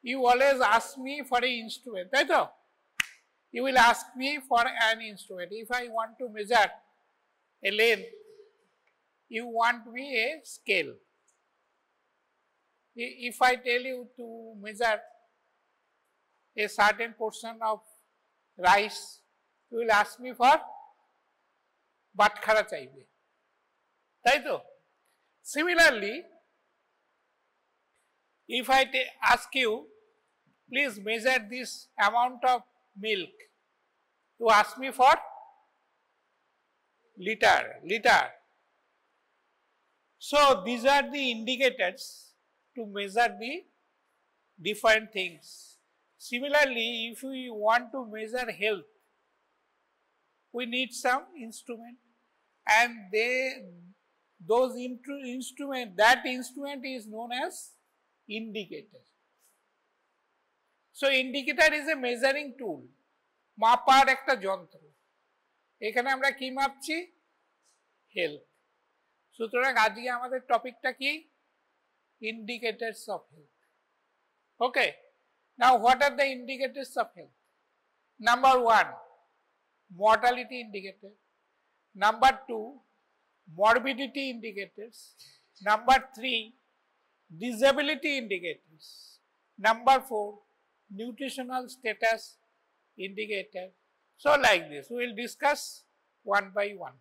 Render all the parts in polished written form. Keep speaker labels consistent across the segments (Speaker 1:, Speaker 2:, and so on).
Speaker 1: you always ask me for an instrument, তাই তো? You will ask me for an instrument. If I want to measure a length, you want me a scale. If I tell you to measure a certain portion of rice, you will ask me for বাটখারা চাইবে, তাই তো? Similarly, if I ask you, please measure this amount of milk, you ask me for liter. So these are the indicators to measure the different things. Similarly, if we want to measure health, we need some instrument, and that instrument is known as indicator. So indicator is a measuring tool, মাপার একটা যন্ত্র। এখানে আমরা কি মাপছি? Health. সুতরাং আজকে আমাদের টপিকটা কি? Indicators of health. Okay. Now what are the indicators of health? Number 1, mortality indicator. Number 2, morbidity indicators. Number 3, disability indicators. Number 4, nutritional status indicator. So like this, we will discuss one by one.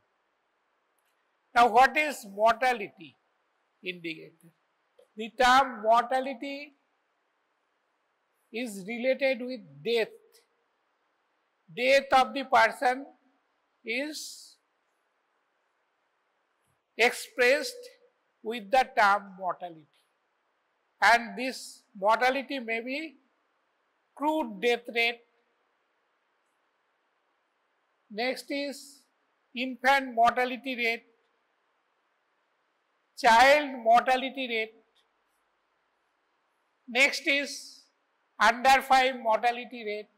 Speaker 1: Now what is mortality indicator? The term mortality is related with death. Death of the person is expressed with the term mortality, and this mortality may be crude death rate. Next is infant mortality rate, child mortality rate. Next is under 5 mortality rate,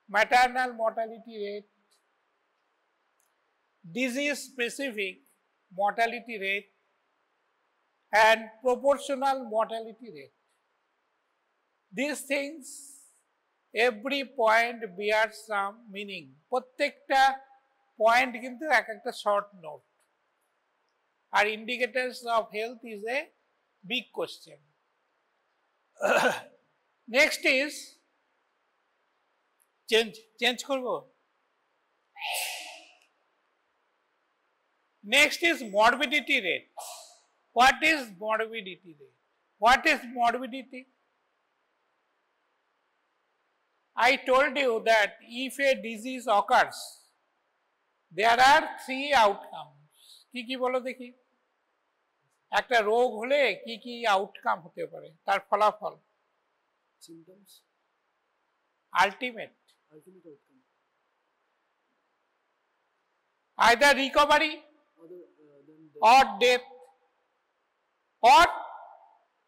Speaker 1: maternal mortality rate, disease specific mortality rate, and proportional mortality rate. These things, every point bears some meaning. প্রত্যেকটা point কিন্তু এক একটা short note. আর indicators of health is a big question. Next is change করব। Next is morbidity rate. What is morbidity rate? What is morbidity? I told you that if a disease occurs, there are 3 outcomes. কি বলো দেখি? একটা রোগ হলে কি outcome হতে পারে, তার ফলাফল?
Speaker 2: Symptoms,
Speaker 1: ultimate
Speaker 2: outcome,
Speaker 1: either recovery or death or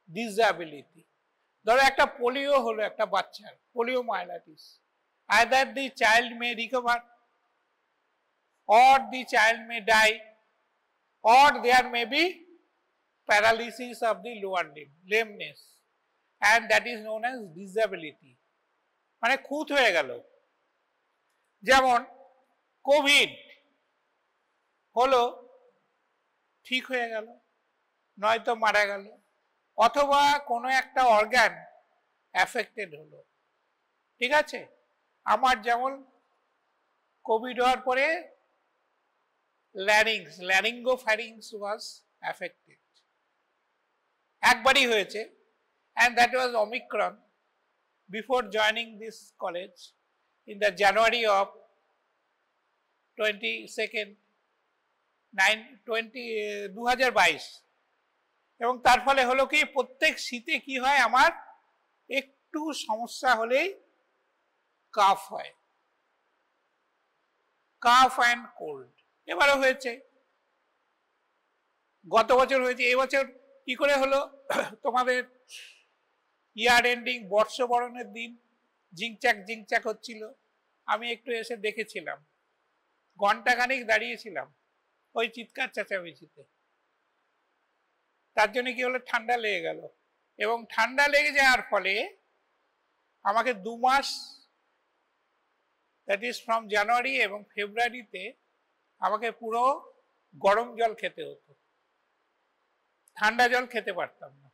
Speaker 1: disability. ধরো একটা পোলিও হলো একটা বাচ্চার, poliomyelitis, either the child may recover or the child may die, or there may be paralysis of the lower limb, lameness, and that is known as disability. মানে খুঁত হয়ে গেল। যেমন কোভিড হলো, ঠিক হয়ে গেল, নয়তো মারা গেল, অথবা কোনো একটা অর্গান অ্যাফেক্টেড হলো। ঠিক আছে? আমার যেমন কোভিড হওয়ার পরে ল্যারিঙ্গোফ্যারিংস ওয়াজ অ্যাফেক্টেড, একবারই হয়েছে, and that was Omicron. Before joining this college in the January of 2022, এবং তার ফলে হলো কি, প্রত্যেক শীতে কি হয়, আমার একটু সমস্যা হলেই কাফ হয়, কাফ অ্যান্ড কোল্ড। এবারও হয়েছে, গত বছর হয়েছে, এবছর কি করে হলো? তোমাদের ইয়ার এন্ডিং বর্ষবরণের দিন জিংচাক হচ্ছিল, আমি একটু এসে দেখেছিলাম, ঘন্টাখানিক দাঁড়িয়েছিলাম ওই চিৎকার চেঁচামেচিতে। তার জন্য কি হলো, ঠান্ডা লেগে গেল, এবং ঠান্ডা লেগে যাওয়ার ফলে আমাকে 2 মাস, দ্যাট ইজ ফ্রম জানুয়ারি এবং ফেব্রুয়ারিতে আমাকে পুরো গরম জল খেতে হতো, ঠান্ডা জল খেতে পারতাম না,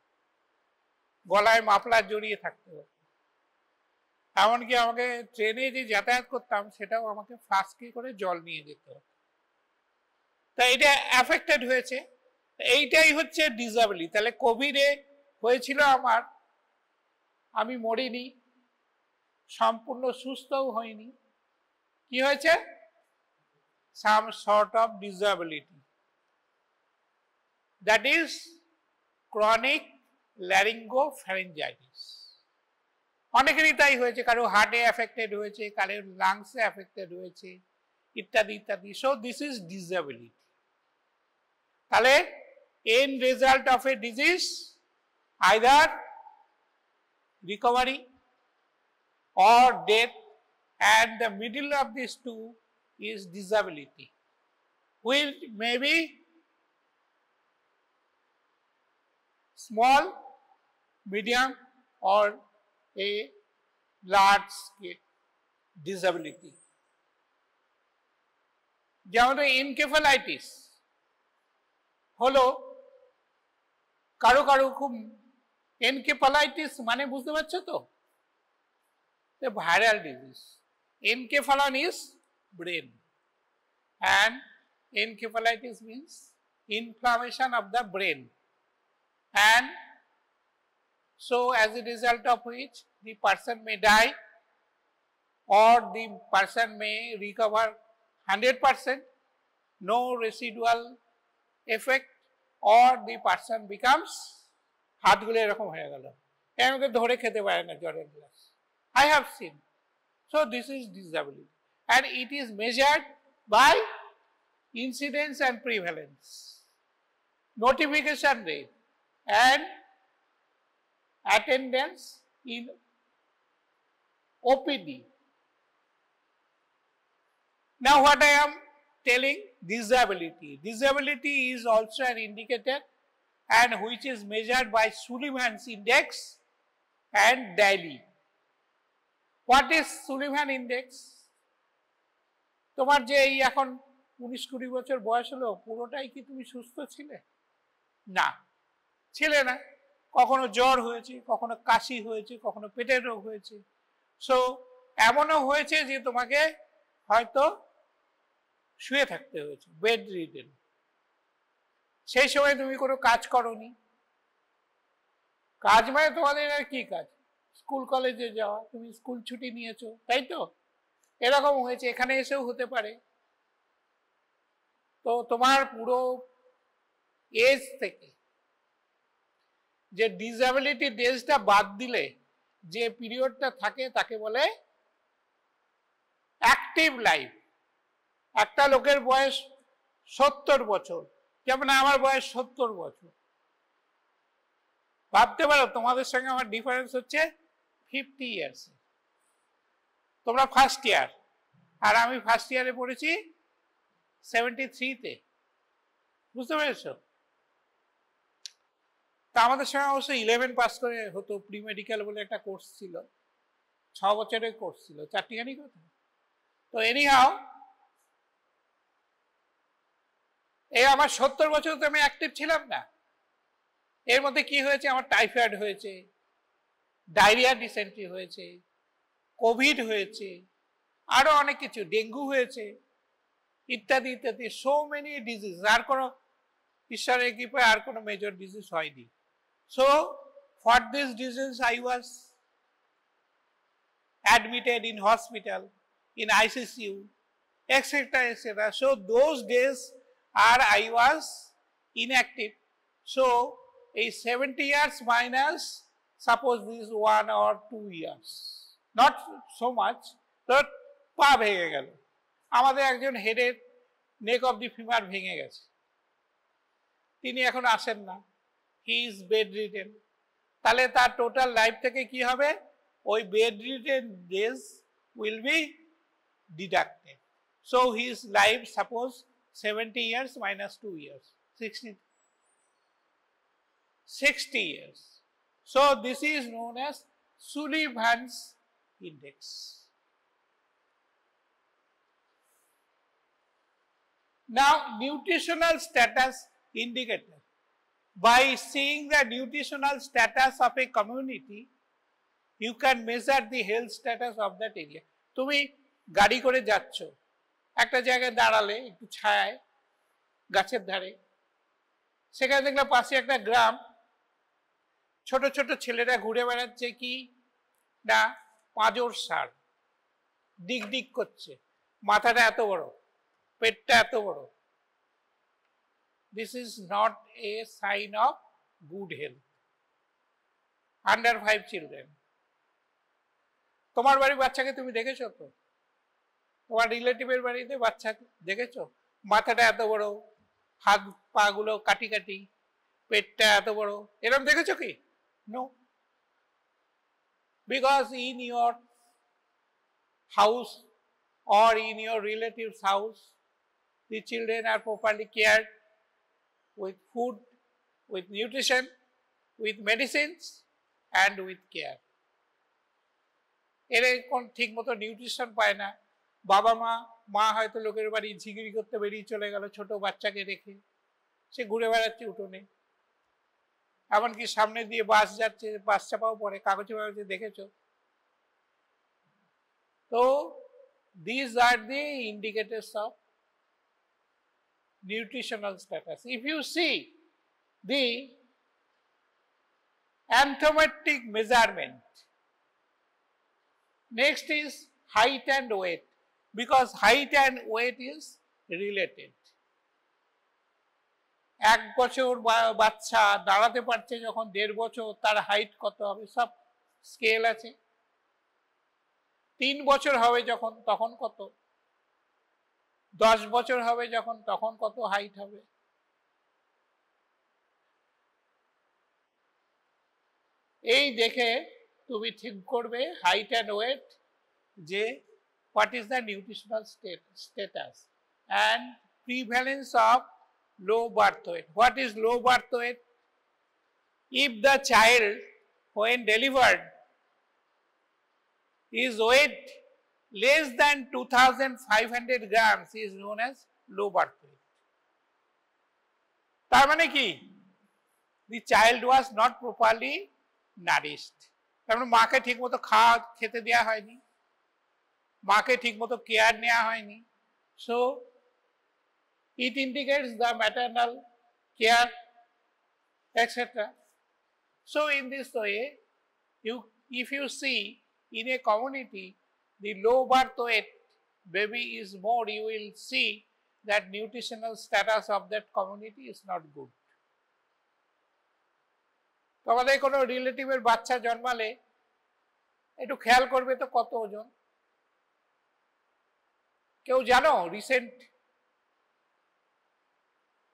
Speaker 1: গলায় মাফলার জড়িয়ে থাকতে হতো। এমনকি আমাকে ট্রেনে যে যাতায়াত করতাম সেটাও আমাকে ফ্লাস্কে করে জল নিয়ে যেতে হতো। তা এটা অ্যাফেক্টেড হয়েছে, এইটাই হচ্ছে ডিসএবিলিটি। তাহলে কোভিডে হয়েছিল আমার, আমি মরিনি, সম্পূর্ণ সুস্থও হয়নি, কি হয়েছে? Some sort of disability, that is chronic laryngopharyngitis. অনেকেরই তাই হয়েছে, কারো হার্টে অ্যাফেক্টেড হয়েছে, কারো লাংসে অ্যাফেক্টেড হয়েছে, ইত্যাদি ইত্যাদি। So this is disability. তাহলে end result of a disease either recovery or death, and the middle of these two is disability, which may be small, medium or a large scale disability. যেমন encephalitis হলো, কারো কারো খুব, encephalitis মানে বুঝতে পারছো তো, viral disease. Encephalon is brain and encephalitis means inflammation of the brain, and so as a result of which the person may die or the person may recover 100%, no residual effect, or the person becomes হাতগুলো এরকম হয়ে গেল, আমাকে ধরে খেতে পারে না জ্বরের glass. I have seen. So this is disability, and it is measured by incidence and prevalence, notification rate, and attendance in OPD. Now what I am telling, disability. Disability is also an indicator, and which is measured by Sullivan's index and daily. What is Sullivan index? তোমার যে এই এখন 19-20 বছর বয়স হলো, পুরোটাই কি তুমি সুস্থ ছিলে? না, ছিলে না। কখনো জ্বর হয়েছে, কখনো কাশি হয়েছে, কখনো পেটের রোগ হয়েছে। সো এমনও হয়েছে যে তোমাকে হয়তো শুয়ে থাকতে হয়েছে, বেড রিডেন। সেই সময় তুমি কোনো কাজ করনি। কাজ মানে তোমাদের আর কি কাজ? স্কুল কলেজে যাওয়া, তুমি স্কুল ছুটি নিয়েছো, তাই তো? এরকম হয়েছে, এখানে এসেও হতে পারে। তো তোমার পুরো এজ থেকে যে ডিসএবিলিটি ডেজটা বাদ দিলে যে পিরিয়ডটা থাকে তাকে বলে অ্যাক্টিভ লাইফ। একটা লোকের বয়স 70 বছর, যেমন আমার বয়স 70 বছর। ভাবতে পারো তোমাদের সঙ্গে আমার ডিফারেন্স হচ্ছে 50 ইয়ার্স। তোমরা ফার্স্ট ইয়ার, আর আমি ফার্স্ট ইয়ারে পড়েছি 73-তে। বুঝতে পেরেছ? তা আমাদের সঙ্গে অবশ্য 11 পাস করে হতো, প্রি মেডিকেল বলে একটা কোর্স ছিল, 6 বছরের কোর্স ছিল, চারটিখানি কথা। তো এনিহাও, এই আমার 70 বছর তো আমি অ্যাক্টিভ ছিলাম না। এর মধ্যে কি হয়েছে? আমার টাইফয়েড হয়েছে, ডায়রিয়া ডিসেন্ট্রি হয়েছে, কোভিড হয়েছে, আরো অনেক কিছু, ডেঙ্গু হয়েছে, ইত্যাদি ইত্যাদি। So many disease. আর কোনো, ঈশ্বরের কৃপায় আর কোনো মেজর ডিজিজ হয়নি। So for this disease I was admitted in hospital, in ICU, etc., etc. So those days are I was inactive. So a 70 years minus, suppose this 1 or 2 years, not so much, but পা ভেঙে গেল। আমাদের একজন হেডের নেক of the femur ভেঙে গেছে, তিনি এখন আসেন না, হি ইজ বেড রিডেন। তাহলে তার টোটাল লাইফ থেকে কি হবে? ওই bed ridden days will be deducted. So his life suppose 70 years minus 2 years, 60 years. So this is known as Sullivan's index. Now, nutritional status indicator. By seeing the nutritional status of a community, you can measure the health status of that area. তুমি গাড়ি করে যাচ্ছ, একটা জায়গায় দাঁড়ালে একটু ছায়ায় গাছের ধারে, সেখানে দেখলে পাশে একটা গ্রাম, ছোট ছোট ছেলেরা ঘুরে বেড়াচ্ছে কি না পাঁজর ষাঁড়, ডিগ ডিগ করছে, মাথাটা এত বড়, পেটটা এত বড়। This is not a sign of good health. Under 5 children. তোমার বাড়ির বাচ্চাকে তুমি দেখেছো তো? তোমার রিলেটিভের বাড়িতে বাচ্চা দেখেছো? মাথাটা এত বড়, হাত পা গুলো কাটি কাটি, পেটটা এত বড়, এরকম দেখেছো কি? No. Because in your house or in your relative's house, the children are properly cared with food, with nutrition, with medicines and with care. এরা কোন ঠিক মতো নিউট্রিশন পায় না, বাবা মা হয়তো লোকের বাড়ি ঝিগিরি করতে বেরিয়ে চলে গেল ছোট বাচ্চাকে রেখে, সে ঘুরে বেড়াচ্ছে উঠোনে, এমনকি সামনে দিয়ে বাস যাচ্ছে, বাস চাপাও পড়ে, কাগজে কাগজে দেখেছো তো। These are the indicators of nutritional status. If you see the anthropometric measurement, next is height and weight, because height and weight is related. এক বছর বাচ্চা দাঁড়াতে পারছে যখন, 1.5 বছর তার হাইট কত হবে সব স্কেল আছে। 3 বছর হবে যখন তখন কত, 10 বছর হবে যখন তখন কত হাইট হবে। এই দেখে তুমি ঠিক করবে হাইট অ্যান্ড ওয়েট, যে what is the nutritional status and prevalence of low birth weight. What is low birth weight? If the child when delivered is weight less than 2500 grams is known as low birth weight. তার মানে কি? The child was not properly nourished. তার মানে মাকে ঠিকমতো খেতে দেওয়া হয়নি, মাকে ঠিকমতো কেয়ার নেওয়া হয়নি। So it indicates the maternal care, etc. So in this way, if you see in a community the low birth weight baby is more, you will see that nutritional status of that community is not good. তোমাদের কোনো রিলেটিভের বাচ্চা জন্মালে একটু খেয়াল করবে তো কত ওজন। কেউ জানো recent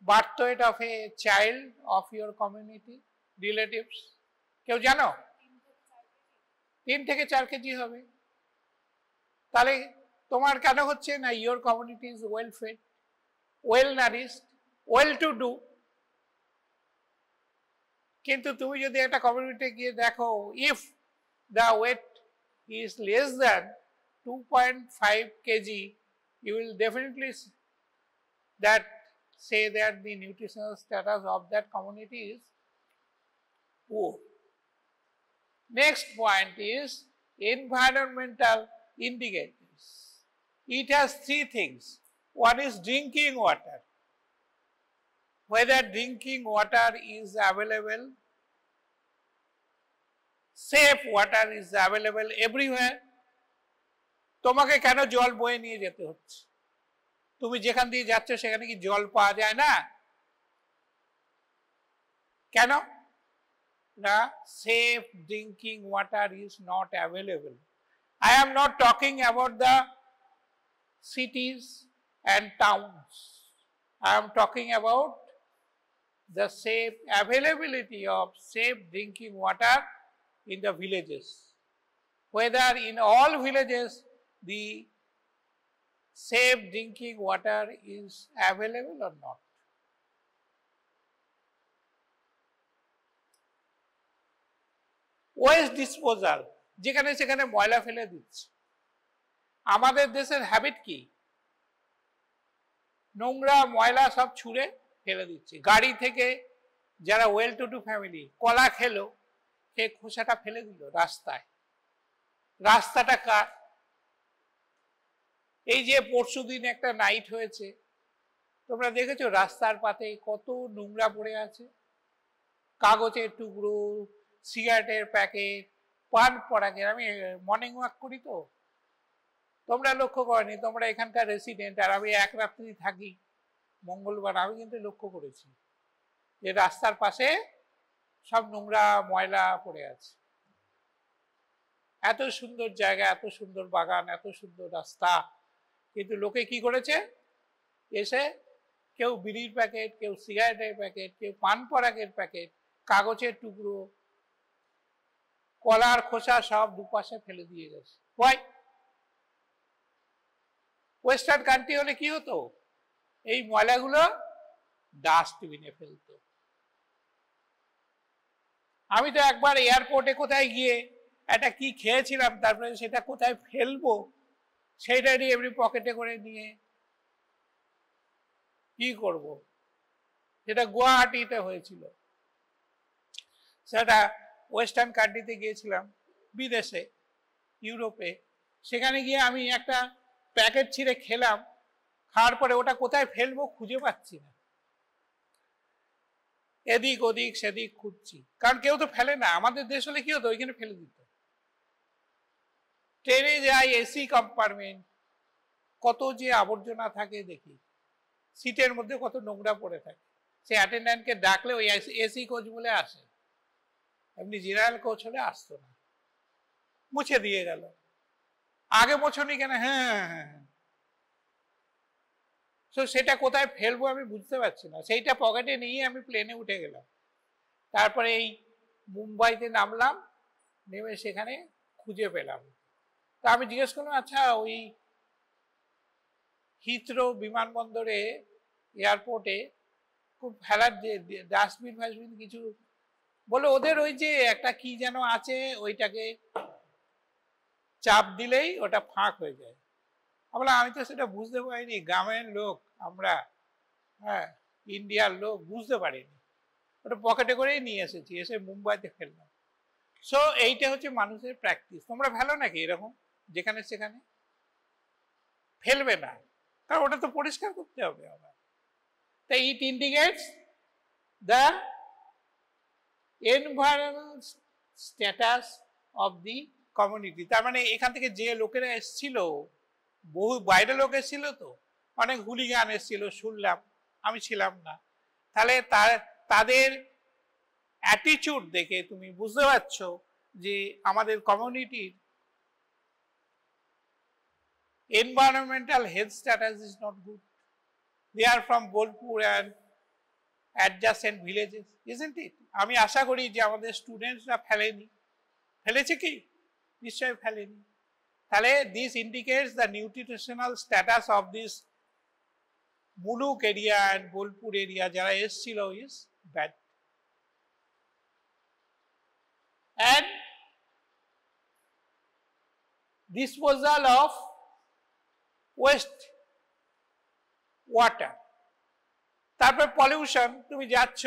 Speaker 1: birth weight of a child of your community relatives? কেউ জানো? 3 থেকে 4 কেজি হবে। তাহলে তোমার কেন হচ্ছে না? your community is well fed, well nourished, well to do. কিন্তু তুমি যদি একটা কমিউনিটি গিয়ে দেখো, if the weight is less than 2.5 kg, you will definitely say that the nutritional status of that community is poor. Next point is environmental indicators. It has 3 things. One is drinking water. Whether drinking water is available, safe water is available everywhere. তোমাকে কেন জল বয়ে নিয়ে যেতে হচ্ছে? তুমি যেখান দিয়ে যাচ্ছ সেখানে কি জল পাওয়া যায় না? কেন না? safe drinking water is not available. I am not talking about the cities and towns. I am talking about the safe availability of safe drinking water in the villages. Whether in all villages the safe drinking water is available or not. Waste disposal. যেখানে সেখানে ময়লা ফেলে দিচ্ছে। আমাদের দেশের habit কি? নোংরা ময়লা সব ছুঁড়ে ফেলে দিচ্ছে। গাড়ি থেকে যারা ওয়েল টু ডু ফ্যামিলি কলা খেলো, খেয়ে খোসাটা ফেলে দিল রাস্তায়। রাস্তাটা কার? এই যে পরশুদিন একটা নাইট হয়েছে, তোমরা দেখেছো রাস্তার পাতে কত নোংরা পড়ে আছে, কাগজের টুকরো, সিগারেটের প্যাকেট, পান পরাগের। আমি মর্নিং ওয়াক করি তো, তোমরা লক্ষ্য করনি, তোমরা এখানকার রেসিডেন্ট, আর আমি এক রাত্রি থাকি মঙ্গলবার, আমি কিন্তু লক্ষ্য করেছি যে রাস্তার পাশে সব নোংরা ময়লা পড়ে আছে। এত সুন্দর জায়গা, এত সুন্দর বাগান, এত সুন্দর রাস্তা, কিন্তু লোকে কি করেছে? এসে কেউ বিড়ির প্যাকেট, কেউ সিগারেটের প্যাকেট, কেউ পান পরাগের প্যাকেট, কাগজের টুকরো, কলার খোসা সব দুপাশে ফেলে দিয়ে গেছে। ওয়াই? ওয়েস্টার্ন কান্ট্রি হলে কি হতো? এই ময়লাগুলো ডাস্টবিনে ফেলতো। আমি তো একবার এয়ারপোর্টে কোথায় গিয়ে একটা কি খেয়েছিলাম, তারপরে সেটা কোথায় ফেলবো সেটা নিয়ে এমনি পকেটে করে নিয়ে কি করব। সেটা গুয়াহাটিতে হয়েছিল, সেটা ওয়েস্টার্ন কান্ট্রিতে গিয়েছিলাম, বিদেশে, ইউরোপে। সেখানে গিয়ে আমি একটা প্যাকেট ছিঁড়ে খেলাম, খাওয়ার পরে ওটা কোথায় ফেলবো খুঁজে পাচ্ছি না, এদিক ওদিক সেদিক খুঁজছি, কারণ কেউ তো ফেলে না। আমাদের দেশ হলে কি হতো? ওইখানে ফেলে দিত। ট্রেনে যাই, এসি কম্পার্টমেন্ট, কত যে আবর্জনা থাকে দেখি, সিটের মধ্যে কত নোংরা পড়ে থাকে। সে অ্যাটেন্ডেন্টকে ডাকলে ওই এসি কোচ বলে আসে, এমনি জেনারেল কোচ হলে আসতো না, মুছে দিয়ে গেল। আগে মোছনি কেন? হ্যাঁ হ্যাঁ হ্যাঁ। তো সেটা কোথায় ফেলবো আমি বুঝতে পারছি না, সেইটা পকেটে নিয়ে আমি প্লেনে উঠে গেলাম। তারপরে এই মুম্বাইতে নামলাম, নেমে সেখানে খুঁজে পেলাম। তা আমি জিজ্ঞেস করলাম, আচ্ছা ওই হিথ্রো বিমানবন্দরে, এয়ারপোর্টে খুব ফেলার যে ডাস্টবিন ফাস্টবিন কিছু, বলে ওদের ওই যে একটা কি যেন আছে, ওইটাকে চাপ দিলেই ওটা ফাঁক হয়ে যায়। আমি তো সেটা বুঝতে পারিনি, গ্রামের লোক আমরা, হ্যাঁ, ইন্ডিয়ার লোক, বুঝতে পারিনি। ওটা পকেটে করেই নিয়ে এসেছি, এসে মুম্বাইতে ফেললাম। সো এইটা হচ্ছে মানুষের প্র্যাকটিস। তোমরা ফেলো নাকি এরকম যেখানে সেখানে? ফেলবে না, কারণ ওটা তো পরিষ্কার করতে হবে আবার। তাই ইট indicates the environmental status of the community. তার মানে এখান থেকে যে লোকেরা এসেছিল, বহু বাইরে লোক এসেছিল, তো অনেক হুলিগান এসেছিল শুনলাম, আমি ছিলাম না। তাহলে তাদের অ্যাটিটিউড দেখে তুমি বুঝতে পারছো যে আমাদের কমিউনিটির environmental health status is not good. They are from Bolpur and adjacent villages, isn't it? আমি আশা করি যে আমাদের স্টুডেন্টসরা ফেলেনি। ফেলেছে কি? নিশ্চয়ই ফেলেনি। তাহলে this indicates the nutritional status of this Muluk area and Bolpur area যারা এসেছিল is bad. And disposal of waste water. তারপর পলিউশন, তুমি যাচ্ছ,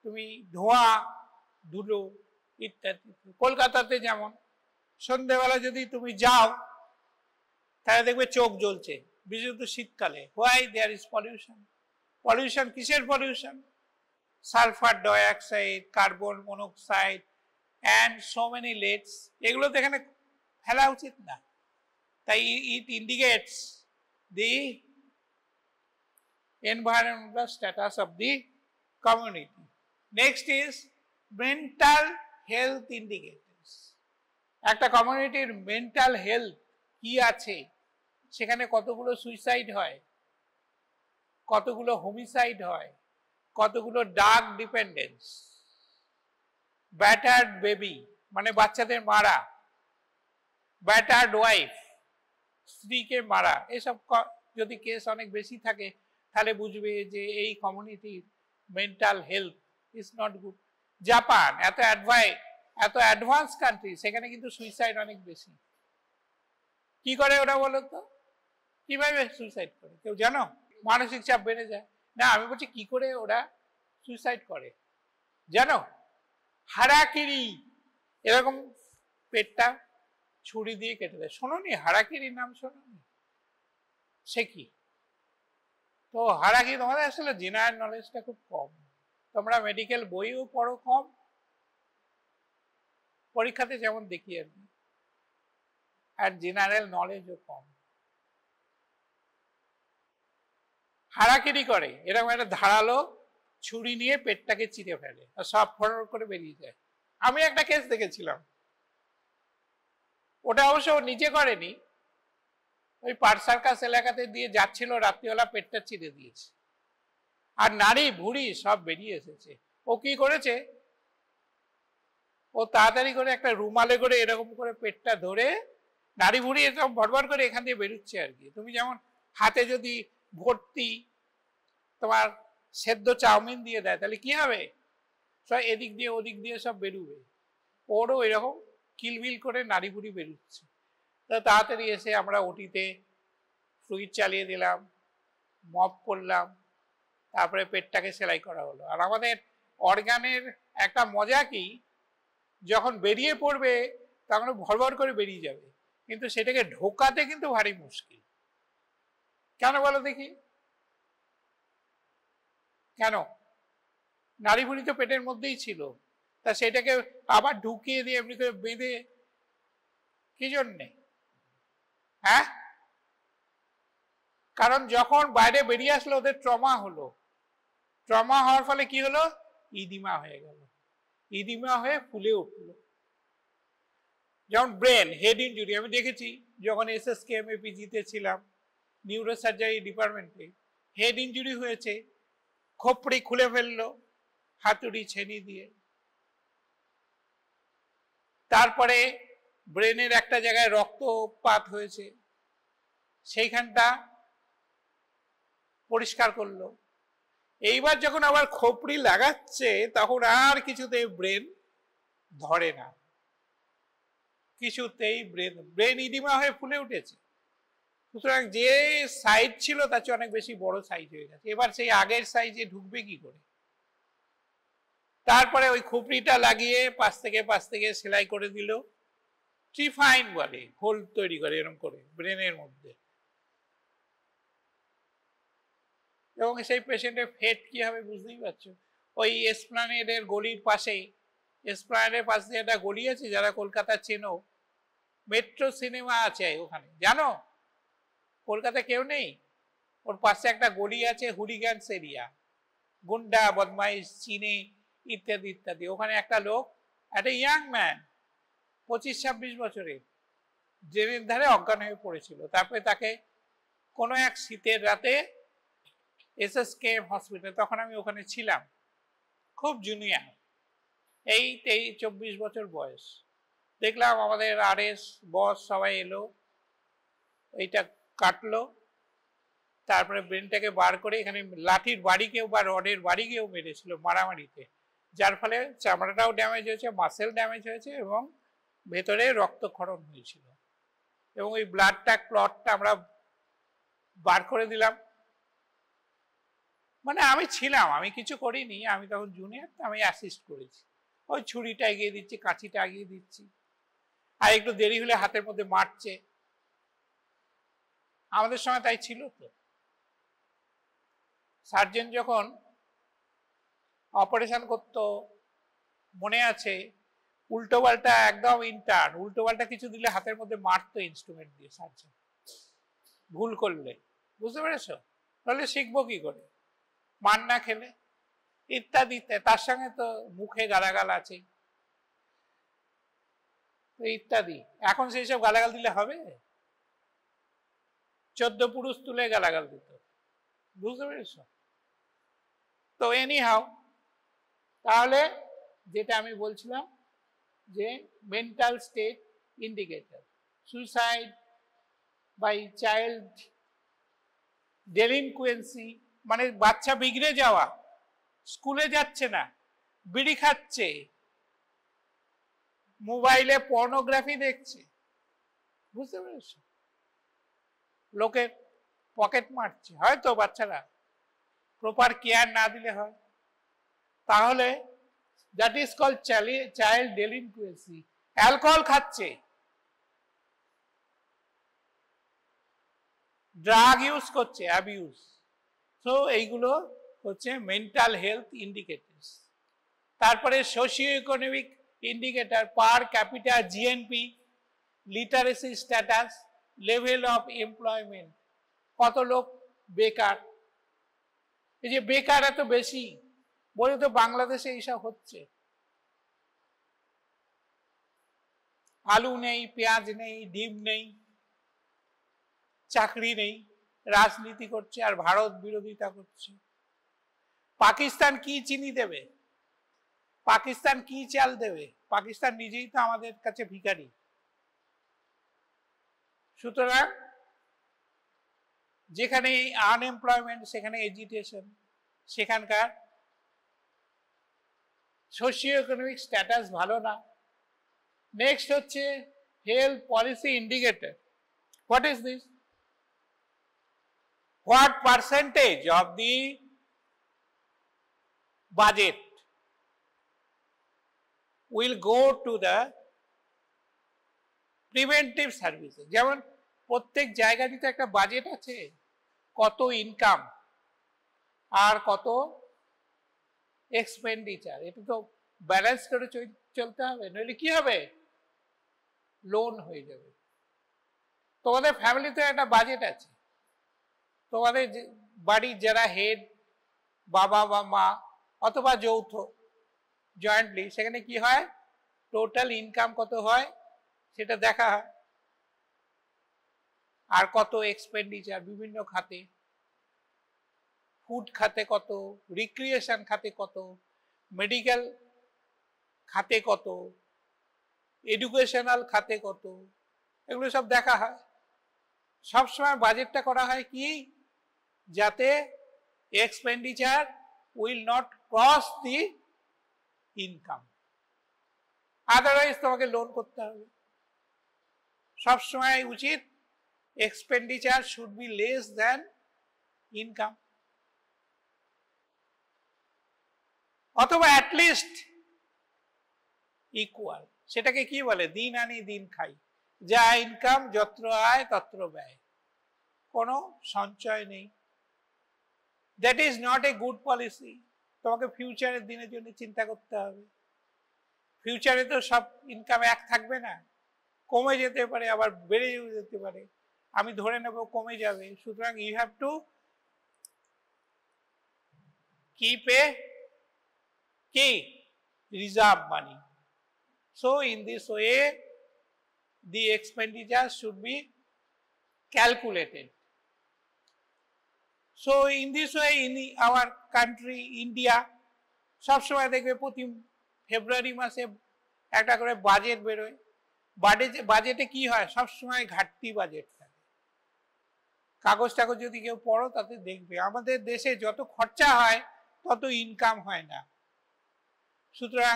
Speaker 1: তুমি ধোঁয়া ধুলো ইত্যাদি। কলকাতাতে যেমন সন্ধ্যেবেলা যদি তুমি যাও, তাহলে দেখবে চোখ জ্বলছে, বিশেষত শীতকালে। Why? There is pollution. Pollution কিসের pollution? Sulphur dioxide, carbon monoxide and so many lets. এগুলো তো এখানে ফেলা উচিত না। তাই it indicates the environmental status of the community. Next is mental health indicators. একটা কমিউনিটির মেন্টাল হেলথ কি আছে, সেখানে কতগুলো সুইসাইড হয়, কতগুলো হোমিসাইড হয়, কতগুলো ড্রাগ ডিপেন্ডেন্স, ব্যাটার্ড বেবি মানে বাচ্চাদের মারা, ব্যাটার্ড ওয়াইফ স্ত্রীকে মারা, এসব যদি কেস অনেক বেশি থাকে, তাহলে বুঝবে যে এই কমিউনিটির mental health is not good. Japan এত অ্যাডভান্স এত অ্যাডভান্স কান্ট্রি, সেখানে কিন্তু সুইসাইড অনেক বেশি। কি করে ওরা বলো তো, কিভাবে সুইসাইড করে কেউ জানো? মানসিক চাপ বেড়ে যায় না, আমি বলছি কি করে ওরা সুইসাইড করে জানো? হারাকিরি, এরকম পেটটা ছুরি দিয়ে কেটে দেয়। শোনোনি হারাকিরির নাম? শোনোনি? সে কি? তো হারাকিরি, তোমাদের আসলে জেনারেল নলেজটা খুব কম, তোমরা মেডিকেল বইও পড়ো কম, পরীক্ষাতে যেমন দেখি আর কি, আর জেনারেল নলেজও কম। হারাকিরি করে, এরকম একটা ধারালো ছুরি নিয়ে পেটটাকে চিরে ফেলে আর সব ফরর করে বেরিয়ে যায়। আমি একটা কেস দেখেছিলাম, ওটা অবশ্য নিজে করেনি, ওই পার্ক সার্কাস এলাকাতে দিয়ে যাচ্ছিল, রাত্রিবেলা পেটটা চিরে দিয়েছে আর নাড়ি ভুঁড়ি সব বেরিয়ে এসেছে। ও কি করেছে, ও তাড়াতাড়ি করে একটা রুমালে করে এরকম করে পেটটা ধরে নাড়ি ভুঁড়ি এরকম ভরভর করে এখান দিয়ে বেরোচ্ছে আর কি। তুমি যেমন হাতে যদি ভর্তি তোমার সেদ্ধ চাউমিন দিয়ে দেয় তাহলে কি হবে, সব এদিক দিয়ে ওদিক দিয়ে সব বেরোবে, ওরও এরকম কিলবিল করে নাড়ি ভুঁড়ি বেরোচ্ছে। তো তাড়াতাড়ি এসে আমরা ওটিতে ফ্লুইড চালিয়ে দিলাম, মপ করলাম, তারপরে পেটটাকে সেলাই করা হলো। আর আমাদের অর্গানের একটা মজা কি, যখন বেরিয়ে পড়বে তখন ভরভর করে বেরিয়ে যাবে, কিন্তু সেটাকে ঢোকাতে কিন্তু ভারী মুশকিল। কেন বলো দেখি, কেন? নাড়ি ভুঁড়ি তো পেটের মধ্যেই ছিল, তা সেটাকে আবার ঢুকিয়ে দিয়ে এমনি করে বেঁধে কি জন্যে? হ্যাঁ, কারণ যখন বাইরে বেরিয়ে আসলো ওদের ট্রমা হলো, ট্রমা হওয়ার ফলে কি হলো, ইদিমা হয়ে গেল, ইদিমা হয়ে ফুলে উঠলো। যেমন ব্রেন হেড ইনজুরি, আমি দেখেছি যখন SSKM-APG-তে ছিলাম নিউরোসার্জারি ডিপার্টমেন্টে, হেড ইনজুরি হয়েছে, খোপড়ি খুলে ফেললো হাতুড়ি ছেনি দিয়ে। তারপরে ব্রেনের একটা জায়গায় রক্তপাত হয়েছে, সেইখানটা পরিষ্কার করলো। এইবার যখন আবার খোপড়ি লাগাচ্ছে তখন আর কিছুতেই ব্রেন ধরে না, কিছুতেই ব্রেন ইডিমা হয়ে ফুলে উঠেছে। সুতরাং যে সাইজ ছিল তার চেয়ে অনেক বেশি বড় সাইজ হয়ে গেছে, এবার সেই আগের সাইজে ঢুকবে কি করে? তারপরে ওই খুপড়িটা লাগিয়ে পাশ থেকে সেলাই করে দিল, ট্রিফাইন বলে, হোল তৈরি করে এরকম করে ব্রেনের মধ্যে। এবং সেই পেশেন্টের ফেট কি হবে বুঝতেই পারছো। ওই এসপ্ল্যানেডের গলির পাশেই, এসপ্ল্যানেডের পাশ দিয়ে একটা গলি আছে, যারা কলকাতা চেনো, মেট্রো সিনেমা আছে ওখানে, জানো? কলকাতা কেউ নেই, ওর পাশে একটা গলি আছে, হুলিগ্যান্স এরিয়া, গুন্ডা বদমাইশ চিনে ইত্যাদি ইত্যাদি। ওখানে একটা লোক, একটা ইয়াং ম্যান 25-26 বছরের, ড্রেনের ধারে অজ্ঞান হয়ে পড়েছিল। তারপরে তাকে কোনো এক শীতের রাতে SSKM হসপিটাল, তখন আমি ওখানে ছিলাম, খুব জুনিয়র, এই 23-24 বছর বয়স, দেখলাম আমাদের RS বস সবাই এলো, এইটা কাটলো, তারপরে ব্রেনটাকে বার করে এখানে লাঠির বাড়িকেও বা রডের বাড়িকেও মেরেছিল মারামারিতে, যার ফলে চামড়াটাও ড্যামেজ হয়েছে, মাসেল ড্যামেজ হয়েছে এবং ভেতরে রক্তক্ষরণ হয়েছিল। এবং ওই ব্লাডটা ক্লটটা আমরা বার করে দিলাম। মানে আমি ছিলাম, আমি কিছু করিনি, আমি তখন জুনিয়র, আমি অ্যাসিস্ট করেছি, ওই ছুরিটা এগিয়ে দিচ্ছি, কাঁচিটা এগিয়ে দিচ্ছি, আর একটু দেরি হলে হাতের মধ্যে মারছে। আমাদের সময় তাই ছিল তো। সার্জন যখন অপারেশন করতো মনে আছে, উল্টো পাল্টা একদম ইন্টার্ন, উল্টো পাল্টা কিছু দিলে হাতের মধ্যে মারতো ইনস্ট্রুমেন্ট দিয়ে সার্জন, ভুল করলে, বুঝতে পেরেছ? তাহলে শিখবো কি করে মার না খেলে, ইত্যাদি ইত্যাদি। তার সঙ্গে তো মুখে গালাগাল আছে ইত্যাদি। এখন সেই সব গালাগাল দিলে হবে? 14 পুরুষ তুলে গালাগাল দিত, বুঝতে পেরেছ? তো এনি হাউ, তাহলে যেটা আমি বলছিলাম যে mental state indicator, suicide by child delinquency, মানে বাচ্চা বিগড়ে যাওয়া, স্কুলে যাচ্ছে না, বিড়ি খাচ্ছে, মোবাইলে পর্নোগ্রাফি দেখছে, বুঝতে পেরেছ? লোকে পকেট মারছে, হয়তো বাচ্চারা প্রপার কেয়ার না দিলে হয়। তাহলে that is called child delinquency. Alcohol খাচ্ছে, ড্রাগ ইউজ করছে, অ্যাবিউজ। সো এইগুলো হচ্ছে মেন্টাল হেলথ ইন্ডিকেটরস। তারপরে socio economic indicator, per capita GNP, literacy status, level of employment, কত লোক বেকার। এই যে বেকার এত বেশি, বলে তো বাংলাদেশে এইসব হচ্ছে। আলু নেই, পেঁয়াজ নেই, ডিম নেই, চাকরি নেই, রাজনীতি করছে আর ভারত বিরোধিতা করছে। পাকিস্তান কি চিনি দেবে? পাকিস্তান কি চাল দেবে? পাকিস্তান নিজেই তো আমাদের কাছে ভিখারি। সুতরাং যেখানে আনএমপ্লয়মেন্ট, সেখানে এডুকেশন, সেখানকার সোশিও ইকোনমিক স্ট্যাটাস ভালো না। নেক্সট হচ্ছে health policy indicator. What is this? What percentage of the budget will go to the preventive services? যেমন প্রত্যেক জায়গাতে তো একটা বাজেট আছে, কত ইনকাম আর কত এক্সপেন্ডিচার, এটা তো ব্যালেন্স করে চলতে হবে, নইলে কি হবে? লোন হয়ে যাবে। তোমাদের ফ্যামিলিতে একটা বাজেট আছে, তোমাদের বাড়ির যারা হেড, বাবা বা মা অথবা যৌথ জয়েন্টলি, সেখানে কি হয়? টোটাল ইনকাম কত হয় সেটা দেখা হয়, আর কত এক্সপেন্ডিচার বিভিন্ন খাতে, ফুড খাতে কত, রিক্রিয়েশন খাতে কত, মেডিকেল খাতে কত, এডুকেশনাল খাতে কত, এগুলো সব দেখা হয়। সবসময় বাজেটটা করা হয় কি? যাতে expenditure will not cross the income, otherwise তোমাকে লোন করতে হবে। সবসময় উচিত expenditure should be less than income, অথবা অ্যাটলিস্ট ইকুয়াল। সেটাকে কি বলে? দিন আনি দিন খাই, যা ইনকাম যত্র আয় তত্র ব্যয়, কোনো সঞ্চয় নেই। That is not a good policy. তোমাকে ফিউচারের দিনের জন্য চিন্তা করতে হবে। ফিউচারে তো সব ইনকাম এক থাকবে না, কমে যেতে পারে, আবার বেড়েও যেতে পারে। আমি ধরে নেব কমে যাবে, সুতরাং you have to keep a key reserve money. So in this way the expenditure should be calculated. So in this way in our country India, সব সময় দেখবে প্রতি ফেব্রুয়ারি মাসে একটা করে বাজেট বেরোয়। বাজেটে কি হয়? সব সময় ঘাটতি বাজেট থাকে। কাগজ টাগজ যদি কেউ পড়ো তাতে দেখবে আমাদের দেশে যত খরচা হয় তত ইনকাম হয় না। সুতরাং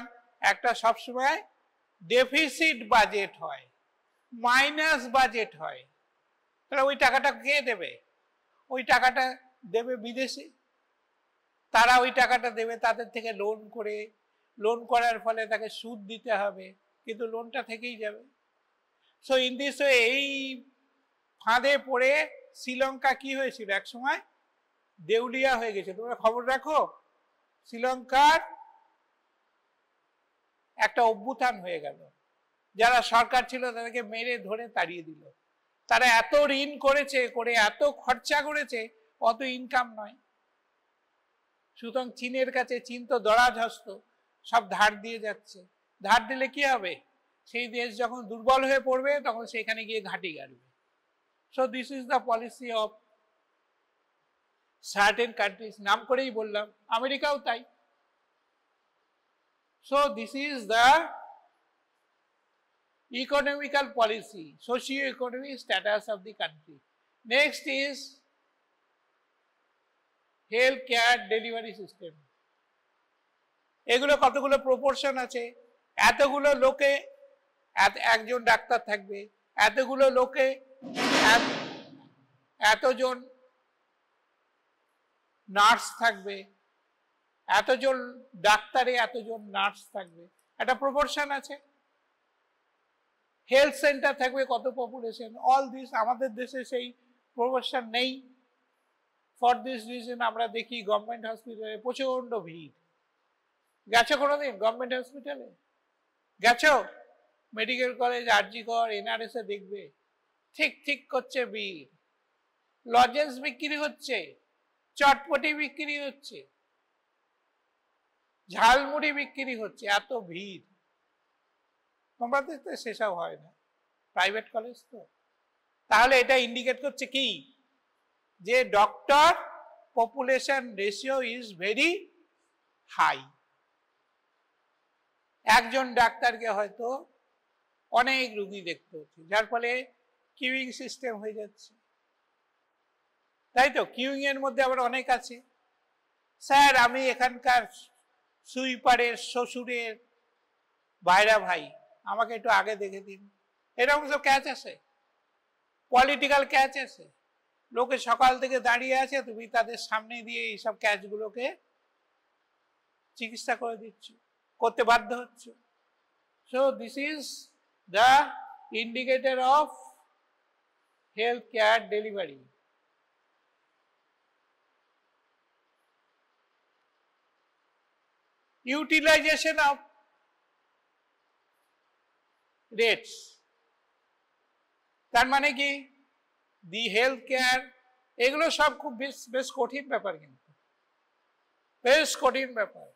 Speaker 1: একটা সবসময় ডেফিসিট বাজেট হয়, মাইনাস বাজেট হয়। তাহলে ওই টাকাটা কে দেবে? ওই টাকাটা দেবে বিদেশি, তারা ওই টাকাটা দেবে তাদের থেকে লোন করে, লোন করার ফলে তাকে সুদ দিতে হবে, কিন্তু লোনটা থেকেই যাবে। সো ইন দিস ওয়ে এই ফাঁদে পড়ে শ্রীলঙ্কা কি হয়েছিল? এক সময় দেউলিয়া হয়ে গেছে। তোমরা খবর রাখো, শ্রীলঙ্কার একটা অভ্যুত্থান হয়ে গেল, যারা সরকার ছিল তাদেরকে মেরে ধরে তাড়িয়ে দিল। তারা এত ঋণ করেছে, করে এত খরচা করেছে, অত ইনকাম নয়। সুতরাং চীনের কাছে, চীন তো দরাজহস্ত, সব ধার দিয়ে যাচ্ছে। ধার দিলে কি হবে? সেই দেশ যখন দুর্বল হয়ে পড়বে তখন সেখানে গিয়ে ঘাঁটি গাড়বে। So this is the policy of certain countries. নাম করেই বললাম, আমেরিকাও তাই। So this is the economical policy, socio-economic status of the country. Next is health care delivery system. এগুলো কতগুলো প্রপোর্শন আছে, এতগুলো লোকে একজন ডাক্তার থাকবে, এতগুলো লোকে এতজন নার্স থাকবে, এতজন ডাক্তারে এতজন নার্স থাকবে, একটা প্রপোর্শন আছে। হেলথ সেন্টার থাকবে কত পপুলেশন, অল দিস। আমাদের দেশে সেই প্রপোর্শন নেই। ফর দিস রিজন আমরা দেখি গভর্নমেন্ট হসপিটালে প্রচন্ড ভিড়। গেছো কোনোদিন গভর্নমেন্ট হসপিটালে? গেছো? মেডিকেল কলেজ, আরজি কর, এনআরএস এ দেখবে ঠিক ঠিক করছে ভিড়। লজেন্স বিক্রি হচ্ছে, চটপটি বিক্রি হচ্ছে, ঝালমুড়ি বিক্রি হচ্ছে, এত ভিড়। তোমরা তো সেসব হয় না, প্রাইভেট কলেজ তো। তাহলে এটা ইন্ডিকেট করছে কি, যে doctor population ratio is very high. একজন ডাক্তারকে হয়তো অনেক রুগী দেখতে হচ্ছে, যার ফলে কিউইং সিস্টেম হয়ে যাচ্ছে, তাই তো। কিউইং এর মধ্যে আবার অনেক আছে, স্যার আমি এখানকার সুইপারের শ্বশুরের ভাইরা ভাই, আমাকে একটু আগে দেখে দিন। এরকম সব ক্যাচ আছে, পলিটিক্যাল ক্যাচ আছে। লোকে সকাল থেকে দাঁড়িয়ে আছে, তুমি তাদের সামনে দিয়ে এইসব ক্যাচগুলোকে চিকিৎসা করে দিচ্ছ, করতে বাধ্য হচ্ছ। So this is the indicator of health care delivery. Utilization of rates, তার মানে কি, দি হেলথ কেয়ার, এগুলো সব খুব বেশ কঠিন ব্যাপার, কিন্তু বেশ কঠিন ব্যাপার।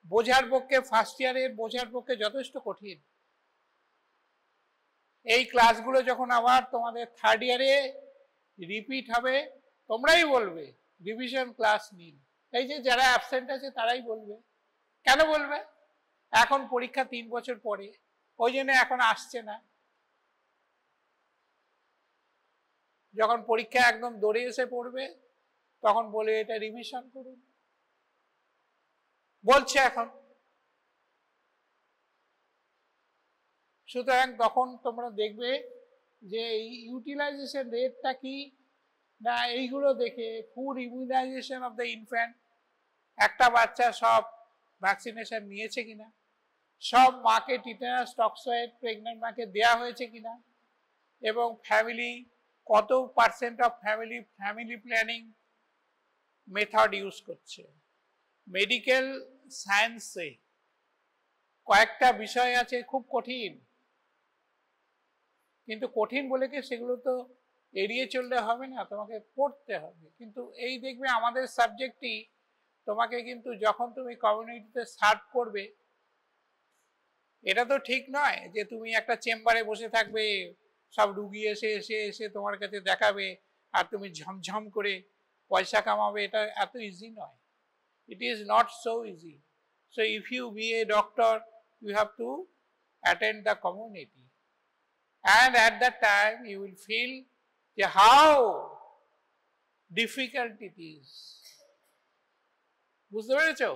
Speaker 1: বোঝার পক্ষে, ফার্স্ট ইয়ারের বোঝার পক্ষে যথেষ্ট কঠিন। এই ক্লাসগুলো যখন আবার তোমাদের থার্ড ইয়ারে রিপিট হবে, তোমরাই বলবে রিভিশন ক্লাস নিন। এই যে যারা অ্যাবসেন্ট আছে তারাই বলবে। কেন বলবে? এখন পরীক্ষা 3 বছর পরে, ওই জন্য এখন আসছে না। যখন পরীক্ষা একদম দৌড়ে এসে পড়বে, তখন বলে এটা রিভিশন করুন, বলছে এখন। সুতরাং তখন তোমরা দেখবে যে এই ইউটিলাইজেশন রেটটা কি না, এইগুলো দেখে ফুল ইমিউনাইজেশন অফ দ্য ইনফ্যান্ট, একটা বাচ্চা সব ভ্যাকসিনেশন নিয়েছে কিনা, সব মাকে টিটেনাস টক্সয়েড প্রেগনেন্ট মাকে দেয়া হয়েছে কিনা, এবং ফ্যামিলি কত percent of family planning method use করছে। মেডিকেল সায়েন্সে কয়েকটা বিষয় আছে খুব কঠিন, কিন্তু কঠিন বলে কি সেগুলো তো এড়িয়ে চললে হবে না, তোমাকে পড়তে হবে। কিন্তু এই দেখবে আমাদের সাবজেক্টই তোমাকে কিন্তু যখন তুমি কমিউনিটিতে সার্ভ করবে, এটা তো ঠিক নয় যে তুমি একটা চেম্বারে বসে থাকবে, সব রুগী এসে এসে এসে তোমার কাছে দেখাবে আর তুমি ঝমঝম করে পয়সা কামাবে। এটা এত ইজি নয়, it is not so easy. So if you be a doctor, you have to attend the community, and at that time you will feel how difficult it is. বুঝতে পেরেছো?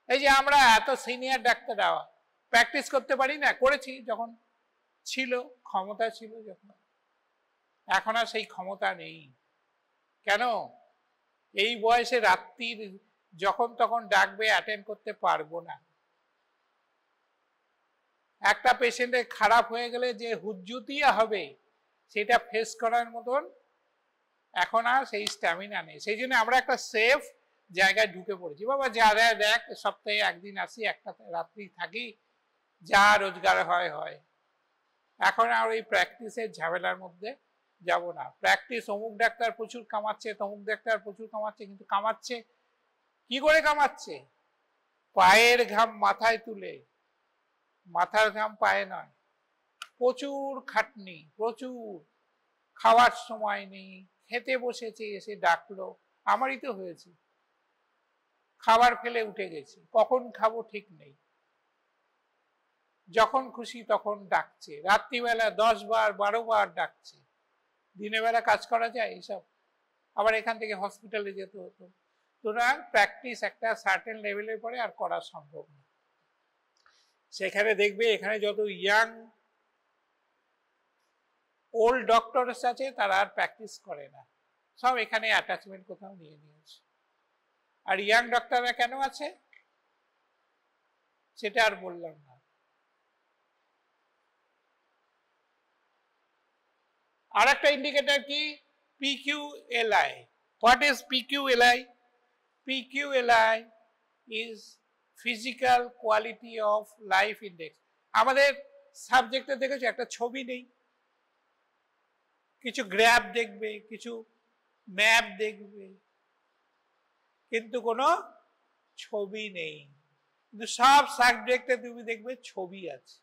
Speaker 1: এই যে আমরা এত সিনিয়র ডাক্তাররা প্র্যাকটিস করতে পারি না, করেছি যখন ছিল, ক্ষমতা ছিল যখন, এখন আর সেই ক্ষমতা নেই। কেন? এই বয়সে রাত্রির যখন তখন ডাকবে, অ্যাটেন্ড করতে পারবো না। একটা পেশেন্টের খারাপ হয়ে গেলে যে হুজ্জুতিয়া হবে, সেটা ফেস করার মতন এখন আর সেই স্ট্যামিনা নেই। সেই জন্য আমরা একটা সেফ জায়গায় ঢুকে পড়েছি। বাবা যা দেখ, সপ্তাহে একদিন আসি, একটা রাত্রি থাকি, যা রোজগার হয় হয়। এখন আর ওই প্র্যাকটিসের ঝামেলার মধ্যে যাব না। প্র্যাকটিস, অমুক ডাক্তার প্রচুর কামাচ্ছে, তমুক ডাক্তার প্রচুর কামাচ্ছে, কিন্তু কামাচ্ছে কি করে? কামাচ্ছে পায়ের ঘাম মাথায় তুলে, মাথার ঘাম পায়ে নয়। প্রচুর খাটনি, প্রচুর, খাওয়ার সময় নেই, খেতে বসেছে এসে ডাকলো, আমারই তো হয়েছে, খাবার ফেলে উঠে গেছি, কখন খাবো ঠিক নেই, যখন খুশি তখন ডাকছে, রাত্রিবেলা 10 বার 12 বার ডাকছে। দিনের বেলা কাজ করা যায় এইসব? আবার এখান থেকে হসপিটালে যেতে হতো। সুতরাং প্র্যাকটিস একটা সার্টেন লেভেলের পরে আর করা সম্ভব না। সেখানে দেখবে এখানে যত ইয়াং ওল্ড ডক্টরস আছে তারা আর প্র্যাকটিস করে না, সব এখানে অ্যাটাচমেন্ট কোথাও নিয়ে নিয়েছে। আর ইয়াং ডক্টররা কেন আছে সেটা আর বললাম না। আর একটা ইন্ডিকেটর কি, PQLI। What is PQLI? PQLI is physical quality of life index. আমাদের সাবজেক্টে দেখেছো একটা ছবি নেই, কিছু গ্রাফ দেখবে, কিছু ম্যাপ দেখবে, কিন্তু কোনো ছবি নেই। কিন্তু সব সাবজেক্টে তুমি দেখবে ছবি আছে।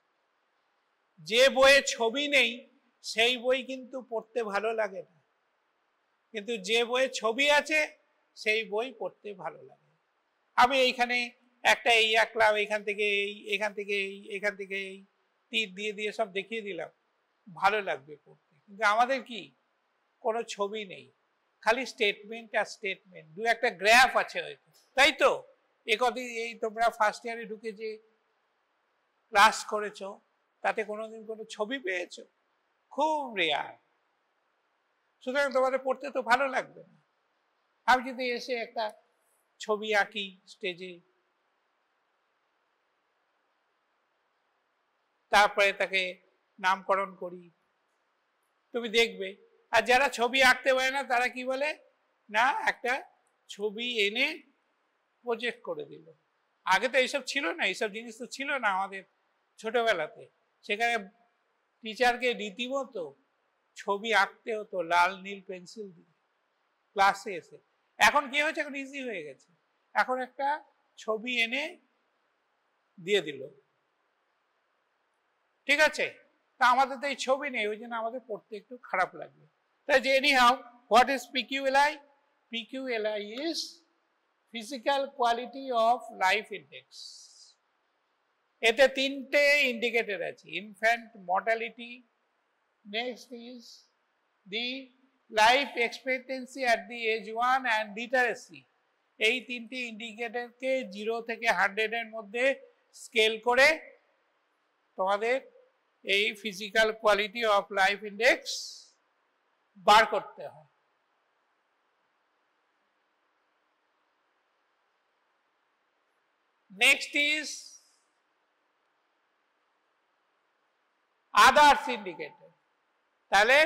Speaker 1: যে বইয়ে ছবি নেই সেই বই কিন্তু পড়তে ভালো লাগে না, কিন্তু যে বইয়ে ছবি আছে সেই বই পড়তে ভালো লাগে। আমি এইখানে একটা এই আঁকলাম, এখান থেকে এই, এখান থেকে এই, এখান থেকে এই, তীর দিয়ে দিয়ে সব দেখিয়ে দিলাম, ভালো লাগবে পড়তে। কিন্তু আমাদের কি কোনো ছবি নেই, খালি স্টেটমেন্ট আর স্টেটমেন্ট, দু একটা গ্রাফ আছে হয়তো, তাই তো? এই তোমরা ফার্স্ট ইয়ারে ঢুকে যে ক্লাস করেছো তাতে কোনোদিন কোনো ছবি পেয়েছো? খুব রেয়ার। সুতরাং তোমাদের পড়তে তো ভালো লাগবে না। আমি যদি এসে একটা ছবি আঁকি স্টেজে, তারপরে তাকে নামকরণ করি, তুমি দেখবে। আর যারা ছবি আঁকতে পারে না তারা কি বলে, না একটা ছবি এনে প্রজেক্ট করে দিল। আগে তো এইসব ছিল না, এইসব জিনিস তো ছিল না আমাদের ছোটবেলাতে। সেখানে টিচারকে রীতিমতো ছবি আঁকতে হতো লাল নীল পেন্সিল দিয়ে ক্লাসে এসে। এখন কি হয়েছে, এখন ইজি হয়ে গেছে, এখন একটা ছবি এনে দিয়ে দিল, ঠিক আছে? তা আমাদের তো এই ছবি নেই, ওই জন্য আমাদের পড়তে একটু খারাপ লাগবে। তাই যে anyhow, what is PQLI? PQLI is physical quality of life index. এতে তিনটে ইন্ডিকেটর আছে, infant mortality, next is the life expectancy at the age 1 and literacy. এই তিনটি ইন্ডিকেটরকে 0 থেকে 100 এর মধ্যে স্কেল করে তোমাদের এই physical quality of life index বার করতে হয়। Next is others indicator. তাহলে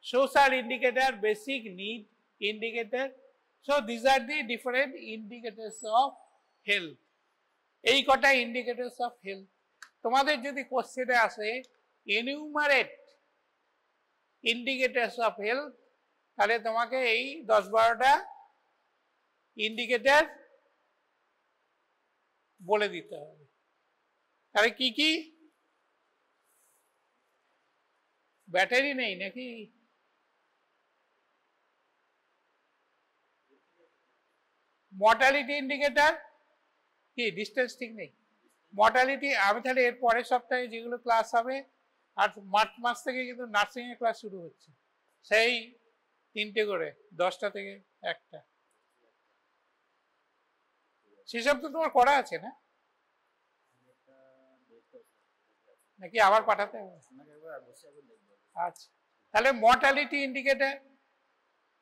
Speaker 1: social indicator, basic need indicator. So this are the different indicators of health. এই কটা ইন্ডিকেটরস অফ হেলথ। তোমাদের যদি কোশ্চেনে আসে এনিউমারেট ইন্ডিকেটরস অফ হেলথ, তাহলে তোমাকে এই 10-12টা ইন্ডিকেটর বলে দিতে হবে। তাহলে কি কি? ব্যাটারি নেই নাকি? মর্টালিটি ইন্ডিকেটর কি, ডিস্টেন্স ঠিক নেই। মর্টালিটি আমি তাহলে এর পরের সপ্তাহে যেগুলো ক্লাস হবে, আর মার্চ মাস থেকে কিন্তু নার্সিং এর ক্লাস শুরু হচ্ছে, সেই 3টে করে 10টা থেকে 1টা, সেসব তো তোমার করা আছে না নাকি আবার পাঠাতে হবে? আচ্ছা, তাহলে mortality indicator,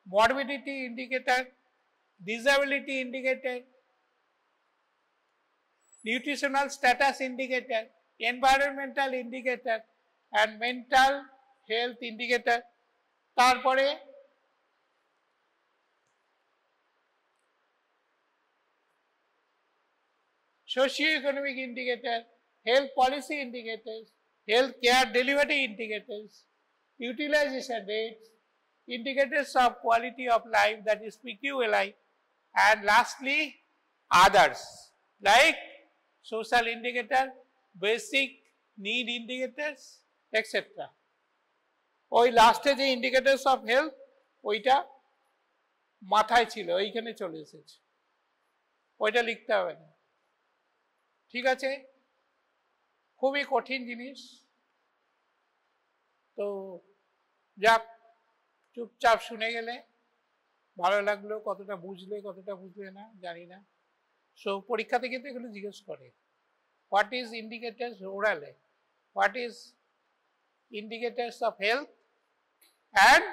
Speaker 1: morbidity indicator, disability indicator, nutritional status indicator, environmental indicator and mental health indicator. তারপরে socio-economic indicator, health policy indicators, health care delivery indicators, utilization rates, indicators of quality of life, that is PQLI, and lastly others like social indicator, basic need indicators, etc. ওই লাস্টে যে indicators of health ওইটা মাথায় ছিল, ওইখানে চলে এসেছে, ওইটা লিখতে হবে না, ঠিক আছে? খুবই কঠিন জিনিস। তো যাক, চুপচাপ শুনে গেলে ভালো লাগলো, কতটা বুঝলে কতটা বুঝলে না জানি না। সো পরীক্ষাতে কিন্তু এগুলো জিজ্ঞেস করে, what is indicators rurale, what is indicators of health, and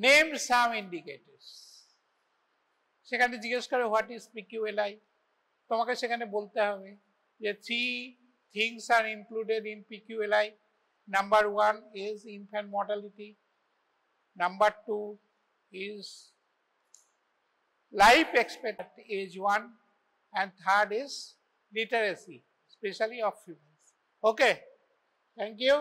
Speaker 1: name some indicators. সেখানে জিজ্ঞেস করে what is PQLI, তোমাকে সেখানে বলতে হবে যে 3 things are included in PQLI. Number 1 is infant mortality, number 2 is life expectancy age 1, and third is literacy, especially of females. Okay, thank you.